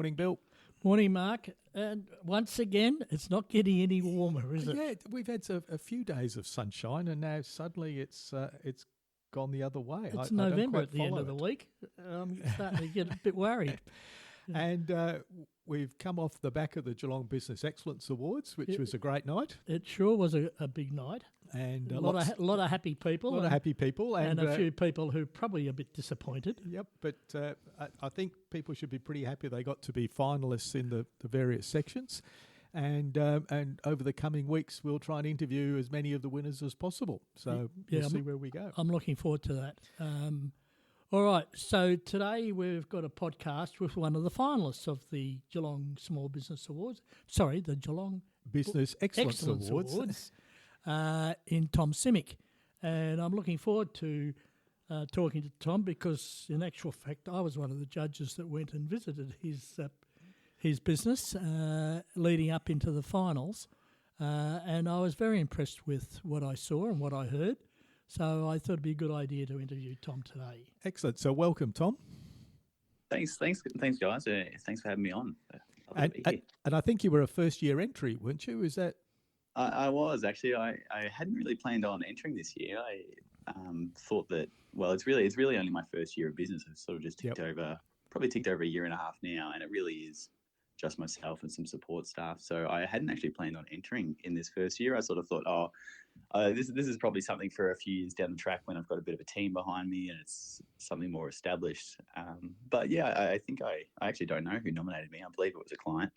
Morning, Bill. Morning, Mark. And once again, it's not getting any warmer, is it? Yeah, we've had a few days of sunshine, and now suddenly it's gone the other way. It's I don't November quite at the end follow of the it. week. I'm starting to get a bit worried. And we've come off the back of the Geelong Business Excellence Awards, which was a great night. It sure was a big night. And A lot of happy people. A lot of happy people. And a few people who are probably a bit disappointed. Yep, but I think people should be pretty happy they got to be finalists in the various sections. And over the coming weeks, we'll try and interview as many of the winners as possible. So we'll see where we go. I'm looking forward to that. All right, so today we've got a podcast with one of the finalists of the Geelong Small Business Awards. Sorry, the Geelong Business Excellence Awards. In Tom Simic. And I'm looking forward to talking to Tom because, in actual fact, I was one of the judges that went and visited his business leading up into the finals. And I was very impressed with what I saw and what I heard. So I thought it'd be a good idea to interview Tom today. Excellent. So welcome, Tom. Thanks, guys. Thanks for having me on. And I think you were a first-year entry, weren't you? Is that? I was actually. I hadn't really planned on entering this year. I thought that it's really only my first year of business. I've sort of just ticked over a year and a half now, and it really is just myself and some support staff. So I hadn't actually planned on entering in this first year. I sort of thought, this is probably something for a few years down the track when I've got a bit of a team behind me and it's something more established. But yeah, I think I actually don't know who nominated me. I believe it was a client.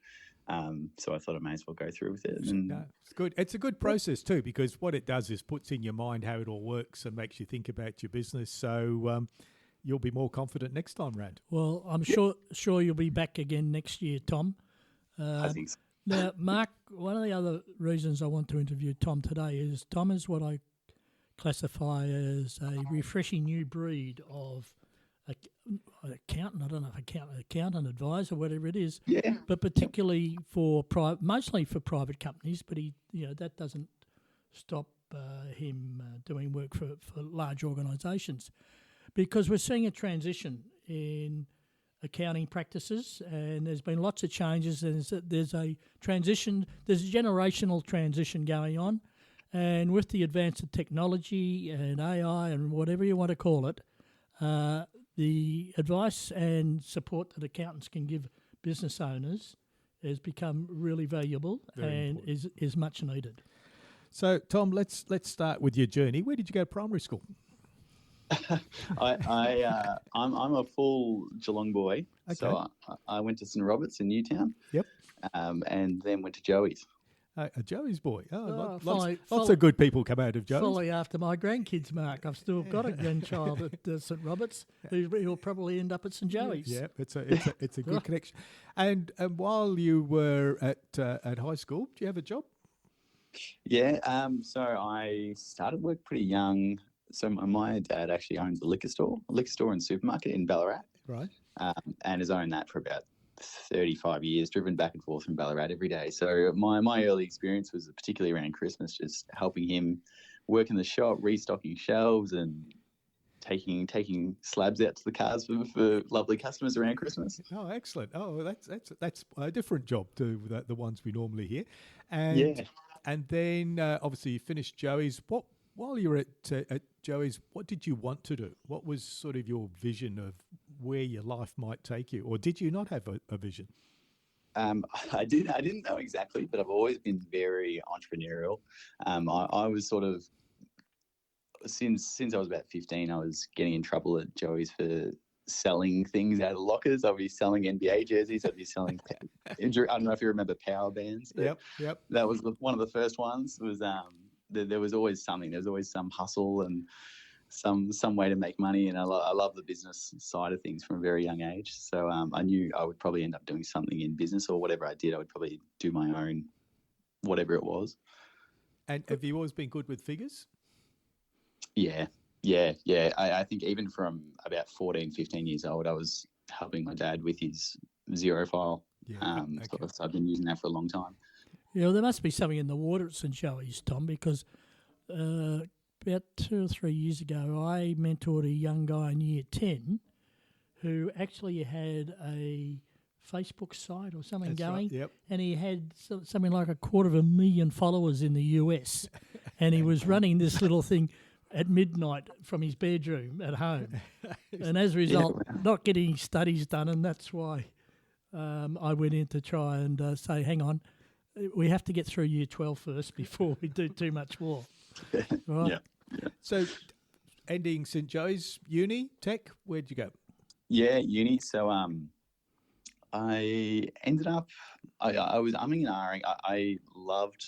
So I thought I may as well go through with it. No, it's good. It's a good process too, because what it does is puts in your mind how it all works and makes you think about your business. So you'll be more confident next time round. Well, I'm sure you'll be back again next year, Tom. I think so. Now, Mark, one of the other reasons I want to interview Tom today is Tom is what I classify as a refreshing new breed of accountant. I don't know if accountant, advisor, whatever it is. Yeah. But particularly mostly for private companies. But that doesn't stop him doing work for large organisations, because we're seeing a transition in accounting practices, and there's been lots of changes. There's a generational transition going on, and with the advance of technology and AI and whatever you want to call it, the advice and support that accountants can give business owners has become really valuable and is much needed. So, Tom, let's start with your journey. Where did you go to primary school? I'm a full Geelong boy, Okay. so I went to St Roberts in Newtown. Yep. And then went to Joey's. A Joey's boy. Follow- Lots of good people come out of Joey's. Following after my grandkids, Mark. I've still got a grandchild at St Roberts who'll probably end up at St Joey's. Yeah, it's a good connection. And while you were at high school, do you have a job? Yeah. So I started work pretty young. So my dad actually owns a liquor store and supermarket in Ballarat. Right. And has owned that for about 35 years, driven back and forth from Ballarat every day. So my early experience was particularly around Christmas, just helping him work in the shop, restocking shelves and taking slabs out to the cars for lovely customers around Christmas. Oh, excellent. Oh, that's a different job to the ones we normally hear. And then obviously you finished Joey's. While you were at Joey's, what did you want to do? What was sort of your vision of where your life might take you, or did you not have a vision? I didn't know exactly, but I've always been very entrepreneurial. I was sort of since I was about 15, I was getting in trouble at Joey's for selling things out of lockers. I'd be selling NBA jerseys. I'd be selling. I don't know if you remember power bands. Yep. That was one of the first ones. Was there was always something. There was always some hustle and some way to make money. And I love the business side of things from a very young age. So I knew I would probably end up doing something in business, or whatever I did, I would probably do my own, whatever it was. And have you always been good with figures? Yeah. I think even from about 14, 15 years old, I was helping my dad with his Xero file. Yeah. So I've been using that for a long time. Yeah, well, there must be something in the water at St Joey's, Tom, because about 2 or 3 years ago, I mentored a young guy in year 10 who actually had a Facebook site or something That's going, right, yep. and he had something like 250,000 followers in the US, and he was running this little thing at midnight from his bedroom at home, and as a result, not getting his studies done, and that's why I went in to try and say, hang on, we have to get through year 12 first before we do too much more. Right? Yeah. So, ending St. Joe's Uni Tech, where'd you go? Yeah, uni. So I ended up, I was umming and ahhing. I loved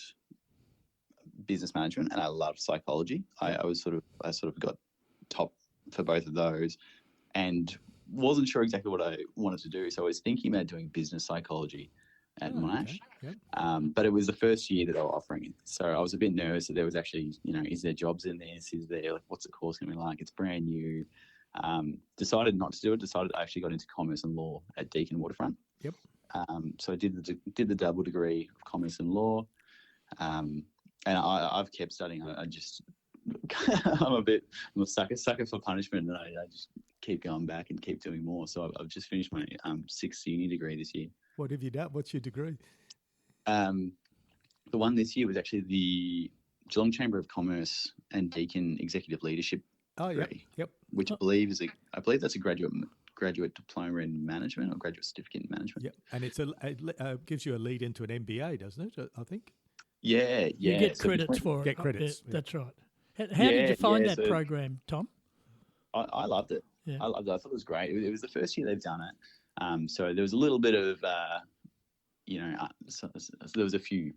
business management and I loved psychology. I sort of got top for both of those and wasn't sure exactly what I wanted to do. So I was thinking about doing business psychology at Monash. Okay. Yep. But it was the first year that they were offering it. So I was a bit nervous that there was actually, is there jobs in this? Is there, like, what's the course going to be like? It's brand new. Decided not to do it. I actually got into commerce and law at Deakin Waterfront. Yep. So I did the double degree of commerce and law. And I've kept studying. I just, I'm a sucker for punishment, and I just keep going back and keep doing more. So I've just finished my 6th uni degree this year. What have you done? What's your degree? The one this year was actually the Geelong Chamber of Commerce and Deakin Executive Leadership degree, yep. which I believe that's a graduate diploma in management or graduate certificate in management. Yep, and it gives you a lead into an MBA, doesn't it? I think. Yeah. You get credits for it. Get credits. Yeah, that's right. How did you find that program, Tom? I loved it. Yeah. I loved it. I thought it was great. It was the first year they've done it. So there was a little bit of, so there was a few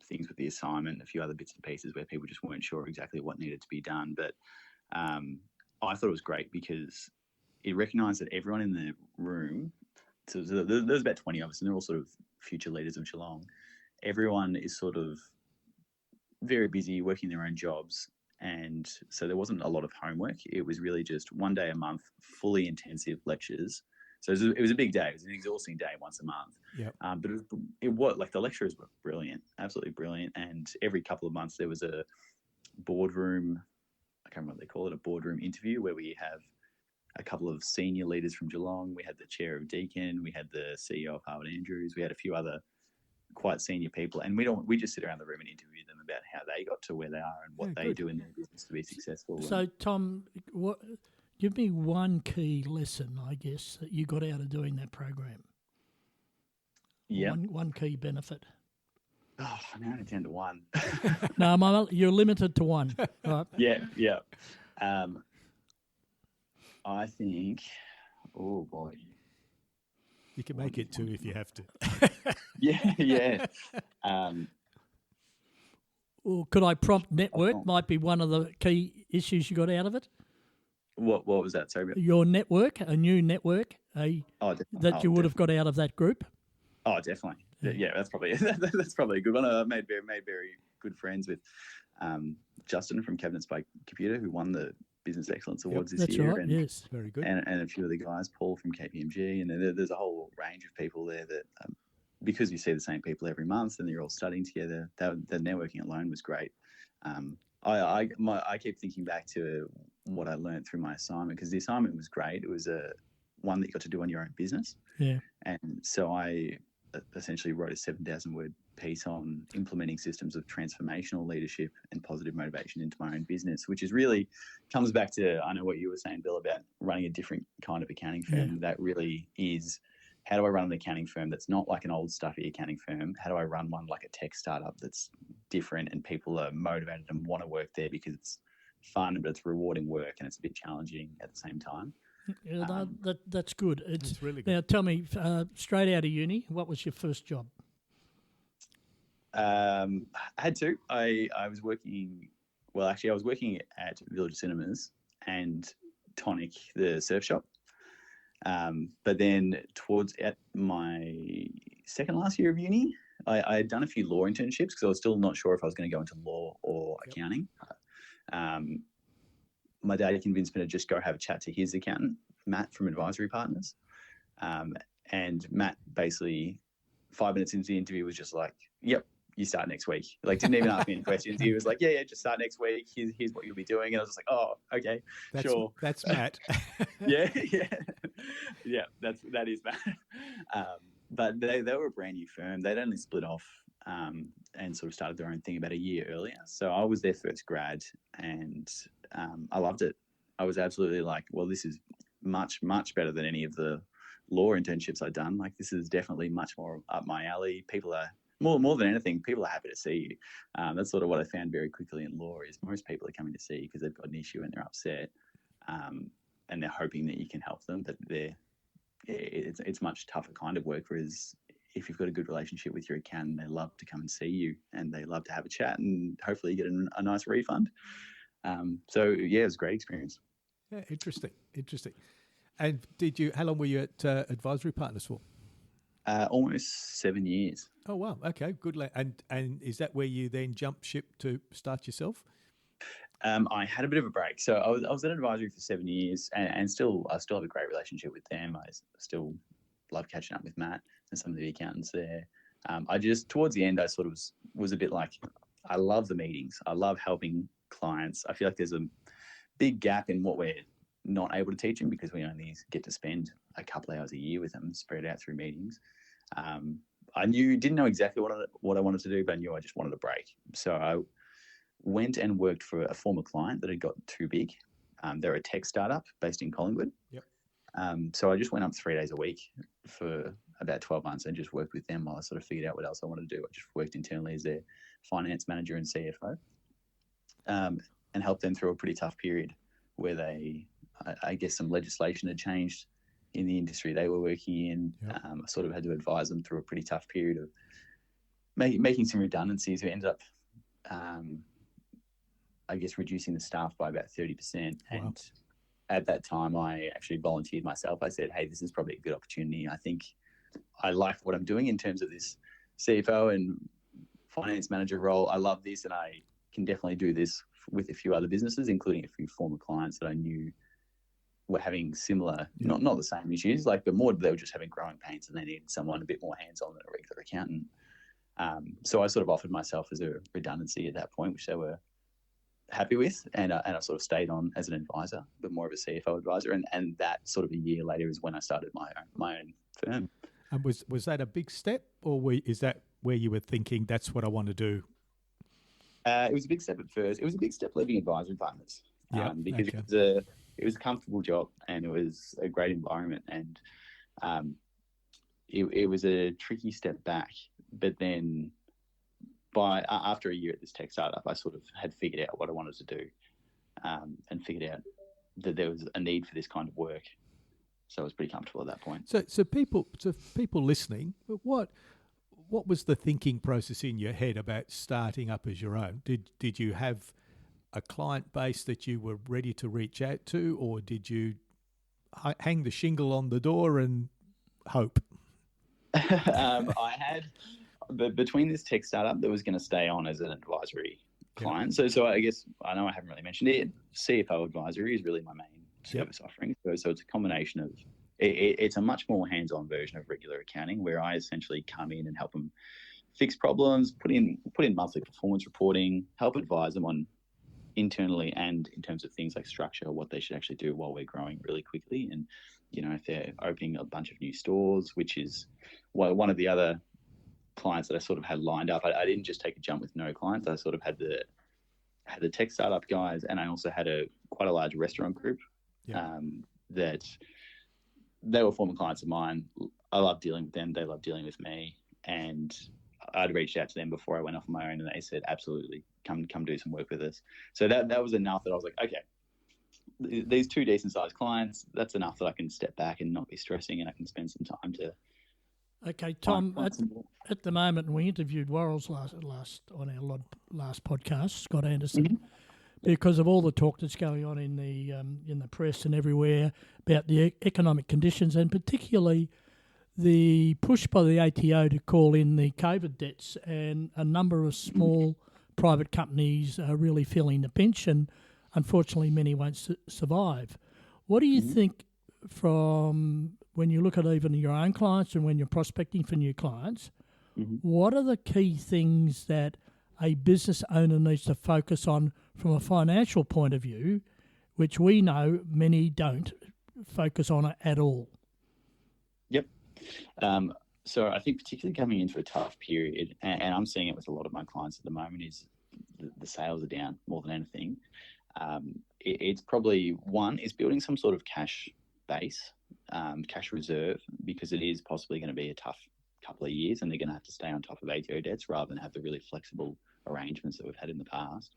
things with the assignment, a few other bits and pieces where people just weren't sure exactly what needed to be done. But I thought it was great because it recognised that everyone in the room, so there's about 20 of us, and they're all sort of future leaders of Geelong. Everyone is sort of very busy working their own jobs. And so there wasn't a lot of homework. It was really just one day a month, fully intensive lectures. So it was a big day. It was an exhausting day once a month. Yep. But it was like the lecturers were brilliant, absolutely brilliant. And every couple of months there was a boardroom, I can't remember what they call it, a boardroom interview where we have a couple of senior leaders from Geelong. We had the chair of Deakin. We had the CEO of Harvard Andrews. We had a few other quite senior people, and we just sit around the room and interview them about how they got to where they are and what they do in their business to be successful. So, Tom, give me one key lesson, I guess, that you got out of doing that program. Yeah. One key benefit. Oh, I'm only 10 to 1. No, you're limited to one. Right? Yeah. I think, oh boy. You can make it 2 if you have to. Yeah. Or could I prompt network? Might be one of the key issues you got out of it. What was that? Sorry. Your network, a new network, that you would have got out of that group. Oh, definitely. Yeah, that's probably a good one. I made very good friends with Justin from Cabinets by Computer, who won the Business Excellence Awards this year. That's right, yes. Very good. And a few of the guys, Paul from KPMG, and there's a whole range of people there that, because you see the same people every month and you're all studying together, the networking alone was great. I keep thinking back to what I learned through my assignment, because the assignment was great. It was one that you got to do on your own business. Yeah. And so I essentially wrote a 7,000-word piece on implementing systems of transformational leadership and positive motivation into my own business, which is really comes back to, I know what you were saying, Bill, about running a different kind of accounting firm. Yeah. That really is, how do I run an accounting firm that's not like an old stuffy accounting firm? How do I run one like a tech startup that's different and people are motivated and want to work there because it's fun, but it's rewarding work and it's a bit challenging at the same time? Yeah, that's good. It's really good. Now, tell me, straight out of uni, what was your first job? I had two. I was working, I was working at Village Cinemas and Tonic, the surf shop. But then at my second last year of uni, I had done a few law internships because I was still not sure if I was going to go into law or accounting. My dad convinced me to just go have a chat to his accountant, Matt from Advisory Partners. And Matt basically 5 minutes into the interview was just like, yep, you start next week. Like, didn't even ask me any questions. He was like, yeah, just start next week. Here's what you'll be doing. And I was just like, oh, okay, sure. That's Matt. Yeah. Yeah, that is bad. But they were a brand new firm. They'd only split off and sort of started their own thing about a year earlier. So I was their first grad, and I loved it. I was absolutely like, well, this is much, much better than any of the law internships I'd done. Like, this is definitely much more up my alley. People are more than anything, people are happy to see you. That's sort of what I found very quickly in law is most people are coming to see you because they've got an issue and they're upset, and they're hoping that you can help them. But it's much tougher kind of work. Whereas if you've got a good relationship with your accountant, they love to come and see you and they love to have a chat and hopefully get a nice refund. So yeah, it was a great experience. Yeah, interesting. And how long were you at Advisory Partners for? Almost 7 years. Oh wow, okay, good. And is that where you then jumped ship to start yourself? I had a bit of a break, so I was at Advisory for 7 years, and I still have a great relationship with them. I still love catching up with Matt and some of the accountants there. I just towards the end, I sort of was a bit like, I love the meetings. I love helping clients. I feel like there's a big gap in what we're not able to teach them because we only get to spend a couple of hours a year with them, spread out through meetings. I didn't know exactly what I wanted to do, but I knew I just wanted a break. So I went and worked for a former client that had got too big. They're a tech startup based in Collingwood. Yep. So I just went up 3 days a week for about 12 months and just worked with them while I sort of figured out what else I wanted to do. I just worked internally as their finance manager and CFO, and helped them through a pretty tough period where I guess some legislation had changed in the industry they were working in. Yep. I sort of had to advise them through a pretty tough period of making some redundancies. We ended up, I guess, reducing the staff by about 30%. Wow. And at that time, I actually volunteered myself. I said, hey, this is probably a good opportunity. I think I like what I'm doing in terms of this CFO and finance manager role. I love this, and I can definitely do this with a few other businesses, including a few former clients that I knew were having similar, not the same issues, but more they were just having growing pains and they needed someone a bit more hands-on than a regular accountant. So I sort of offered myself as a redundancy at that point, which they were happy with, and I sort of stayed on as an advisor, but more of a CFO advisor, and that sort of a year later is when I started my own firm. And was that a big step, or is that where you were thinking that's what I want to do? It was a big step at first. It was a big step leaving Advisory Partners, because it was a comfortable job and it was a great environment, and it was a tricky step back. But then after a year at this tech startup, I sort of had figured out what I wanted to do, and figured out that there was a need for this kind of work. So I was pretty comfortable at that point. So people listening, what was the thinking process in your head about starting up as your own? Did you have a client base that you were ready to reach out to, or did you hang the shingle on the door and hope? I had, between this tech startup that was going to stay on as an advisory client. So I guess, I know I haven't really mentioned it, CFO advisory is really my main service offering. So it's a combination of, it's a much more hands-on version of regular accounting where I essentially come in and help them fix problems, put in monthly performance reporting, help advise them on internally and in terms of things like structure, what they should actually do while we're growing really quickly. And, if they're opening a bunch of new stores, which is one of the other clients that I sort of had lined up. I didn't just take a jump with no clients. I sort of had the tech startup guys, and I also had quite a large restaurant group that they were former clients of mine. I love dealing with them. They love dealing with me. And I'd reached out to them before I went off on my own, and they said, absolutely, come do some work with us. So that was enough that I was like, okay, these two decent sized clients, that's enough that I can step back and not be stressing, and I can spend some time to. Okay, Tom, at the moment, we interviewed Worrell's last on our last podcast, Scott Anderson, because of all the talk that's going on in the press and everywhere about the economic conditions, and particularly the push by the ATO to call in the COVID debts, and a number of small private companies are really feeling the pinch, and unfortunately many won't survive. What do you think, from when you look at even your own clients and when you're prospecting for new clients, what are the key things that a business owner needs to focus on from a financial point of view, which we know many don't focus on at all? Yep. So I think particularly coming into a tough period, and I'm seeing it with a lot of my clients at the moment, is the sales are down more than anything. It's probably one is building some sort of cash base, cash reserve, because it is possibly going to be a tough couple of years, and they're going to have to stay on top of ATO debts rather than have the really flexible arrangements that we've had in the past.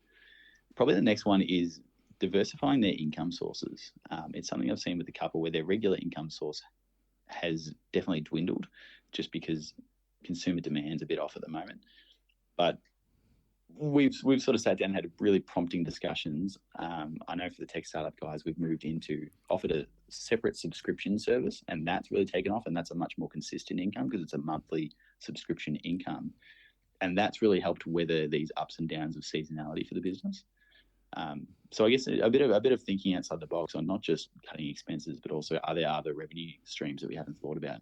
Probably the next one is diversifying their income sources. It's something I've seen with a couple where their regular income source has definitely dwindled just because consumer demand's a bit off at the moment. But we've sort of sat down and had really prompting discussions. I know for the tech startup guys, we've offered a separate subscription service, and that's really taken off, and that's a much more consistent income because it's a monthly subscription income. And that's really helped weather these ups and downs of seasonality for the business. So I guess a bit of thinking outside the box on not just cutting expenses, but also are there other revenue streams that we haven't thought about?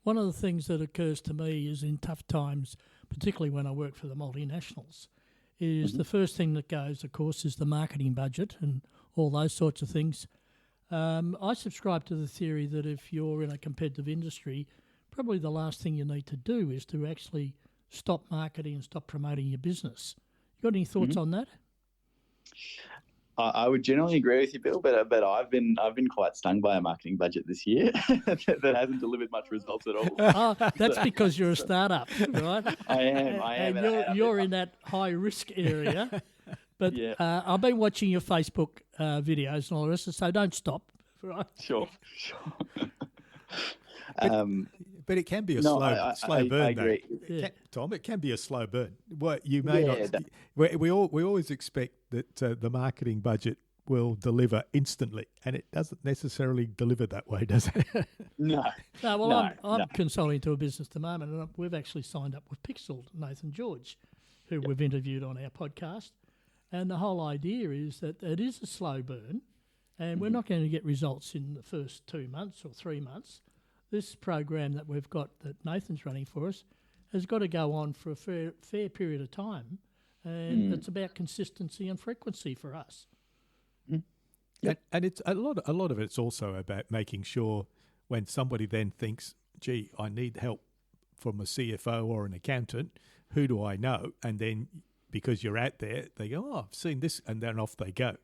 One of the things that occurs to me is in tough times, particularly when I work for the multinationals, is the first thing that goes, of course, is the marketing budget and all those sorts of things. I subscribe to the theory that if you're in a competitive industry, probably the last thing you need to do is to actually stop marketing and stop promoting your business. You got any thoughts on that? I would generally agree with you, Bill, but I've been quite stung by a marketing budget this year that hasn't delivered much results at all. That's because you're a startup, right? I am. And you're in that high risk area. But yeah. I've been watching your Facebook videos and all the rest, so don't stop. Right? Sure. But it can be a slow burn, I agree. though. Tom, it can be a slow burn. What you may not. We always expect that the marketing budget will deliver instantly, and it doesn't necessarily deliver that way, does it? No. I'm consulting to a business at the moment, and we've actually signed up with Pixel, Nathan George, who we've interviewed on our podcast. And the whole idea is that it is a slow burn, and we're not going to get results in the first 2 months or 3 months. This program that we've got that Nathan's running for us has got to go on for a fair period of time, and it's about consistency and frequency for us. Yep. And it's a lot of it's also about making sure when somebody then thinks, gee, I need help from a CFO or an accountant, who do I know? And then because you're out there, they go, oh, I've seen this, and then off they go.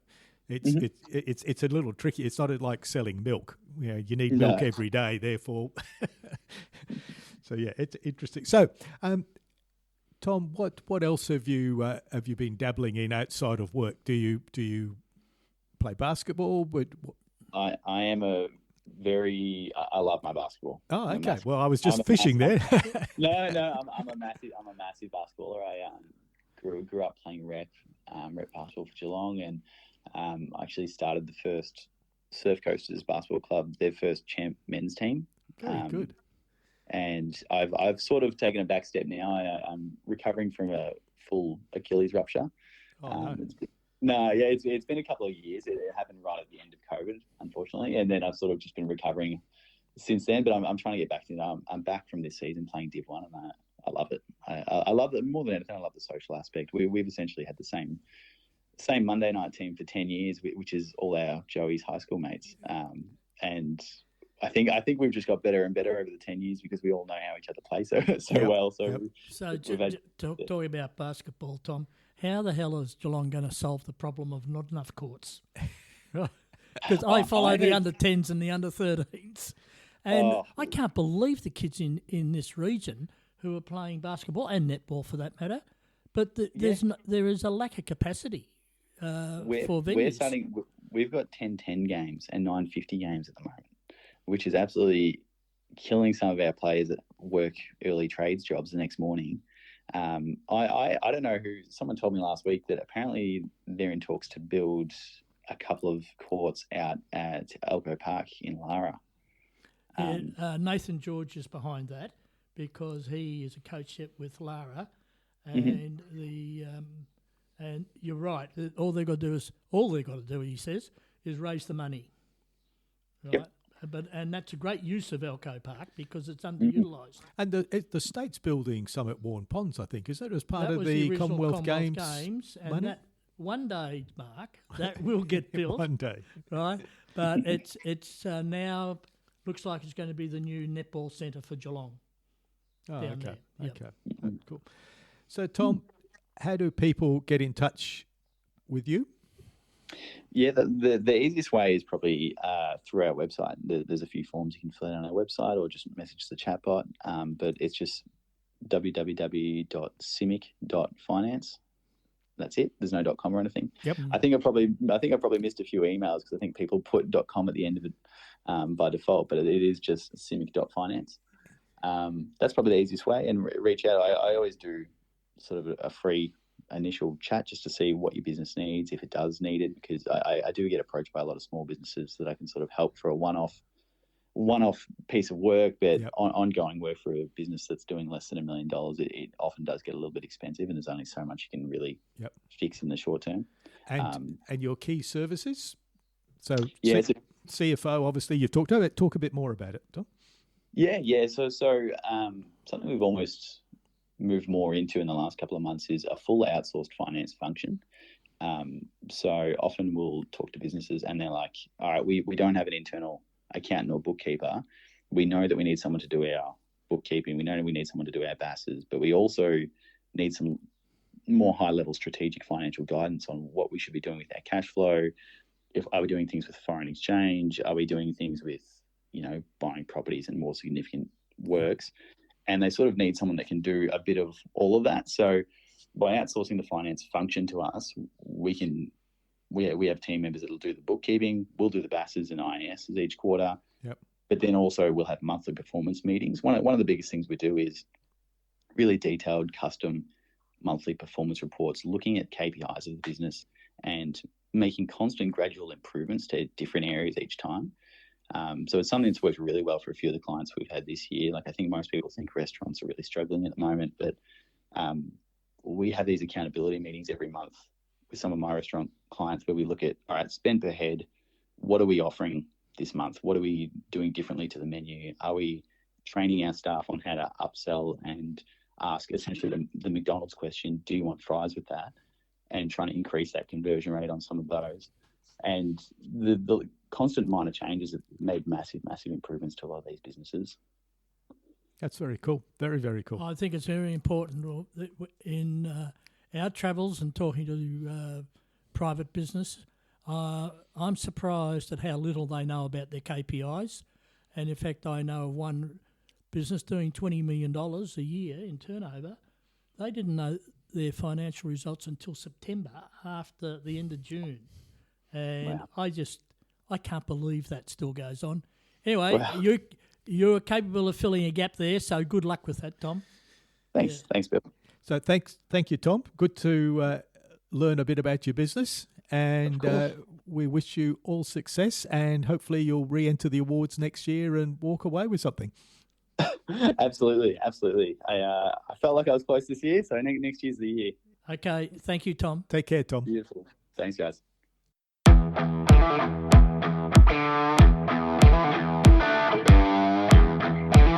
It's a little tricky. It's not like selling milk. You know, you need milk every day, therefore. So yeah, it's interesting. So, Tom, what else have you been dabbling in outside of work? Do you play basketball? I am I love my basketball. Oh, okay. Well, I was just fishing there. No, I'm a massive basketballer. I grew up playing rep basketball for Geelong, and I actually started the first Surf Coasters Basketball Club, their first champ men's team. Very good. And I've sort of taken a back step now. I'm recovering from a full Achilles rupture. Oh, no. It's been a couple of years. It happened right at the end of COVID, unfortunately, and then I've sort of just been recovering since then. But I'm trying to get back to it. I'm back from this season playing Div 1, and I love it. I love it more than anything. I love the social aspect. We've essentially had the same Monday night team for 10 years, which is all our Joey's high school mates. And I think we've just got better and better over the 10 years because we all know how each other play so well. So talking about basketball, Tom, how the hell is Geelong going to solve the problem of not enough courts? Because I follow the under-10s and the under-13s. And I can't believe the kids in this region who are playing basketball and netball for that matter, but there is a lack of capacity for venues. We've got 10-10 games and 9-50 games at the moment, which is absolutely killing some of our players that work early trades jobs the next morning. I don't know who. Someone told me last week that apparently they're in talks to build a couple of courts out at Elko Park in Lara. Nathan George is behind that because he is a coach with Lara, and and you're right. All they've got to do, he says, is raise the money, right? Yep. And that's a great use of Elko Park because it's underutilised. And the state's building some at Warren Ponds, I think. Is that as part of the Commonwealth Games and money? That one day, Mark, that will get built one day, right? But it's now looks like it's going to be the new netball centre for Geelong. Oh, down okay. there. Yep. Okay. Cool. So, Tom, how do people get in touch with you? Yeah, the easiest way is probably through our website. There's a few forms you can fill in on our website or just message the chatbot. But it's just www.simic.finance. That's it. There's no .com or anything. Yep. I think I probably missed a few emails because I think people put .com at the end of it by default, but it is just simic.finance. That's probably the easiest way. And reach out. I always do sort of a free initial chat just to see what your business needs, if it does need it, because I do get approached by a lot of small businesses that I can sort of help for a one-off piece of work, but ongoing work for a business that's doing less than $1 million, it often does get a little bit expensive, and there's only so much you can really fix in the short term. And your key services? So yeah, CFO, obviously, you've talked about it. Talk a bit more about it, Tom. Yeah. So something we've almost moved more into in the last couple of months is a full outsourced finance function. So often we'll talk to businesses and they're like, all right, we don't have an internal accountant or bookkeeper. We know that we need someone to do our bookkeeping. We know we need someone to do our BASs, but we also need some more high-level strategic financial guidance on what we should be doing with our cash flow. Are we doing things with foreign exchange? Are we doing things with, buying properties and more significant works? And they sort of need someone that can do a bit of all of that. So by outsourcing the finance function to us, we have team members that will do the bookkeeping. We'll do the BASs and IASs each quarter. Yep. But then also we'll have monthly performance meetings. One of the biggest things we do is really detailed custom monthly performance reports, looking at KPIs of the business and making constant gradual improvements to different areas each time. So it's something that's worked really well for a few of the clients we've had this year. Like I think most people think restaurants are really struggling at the moment, but we have these accountability meetings every month with some of my restaurant clients where we look at, all right, spend per head. What are we offering this month? What are we doing differently to the menu? Are we training our staff on how to upsell and ask essentially the McDonald's question, do you want fries with that? And trying to increase that conversion rate on some of those. And the constant minor changes have made massive improvements to a lot of these businesses. That's very cool. Very, very cool. I think it's very important that in our travels and talking to private business, I'm surprised at how little they know about their KPIs. And in fact, I know of one business doing $20 million a year in turnover. They didn't know their financial results until September, after the end of June. And wow. I can't believe that still goes on. Anyway, wow. You're capable of filling a gap there, so good luck with that, Tom. Thanks. Yeah. Thanks, Bill. So thank you, Tom. Good to learn a bit about your business, and we wish you all success, and hopefully you'll re-enter the awards next year and walk away with something. Absolutely. I felt like I was close this year, so next year's the year. Okay, thank you, Tom. Take care, Tom. Beautiful. Thanks, guys.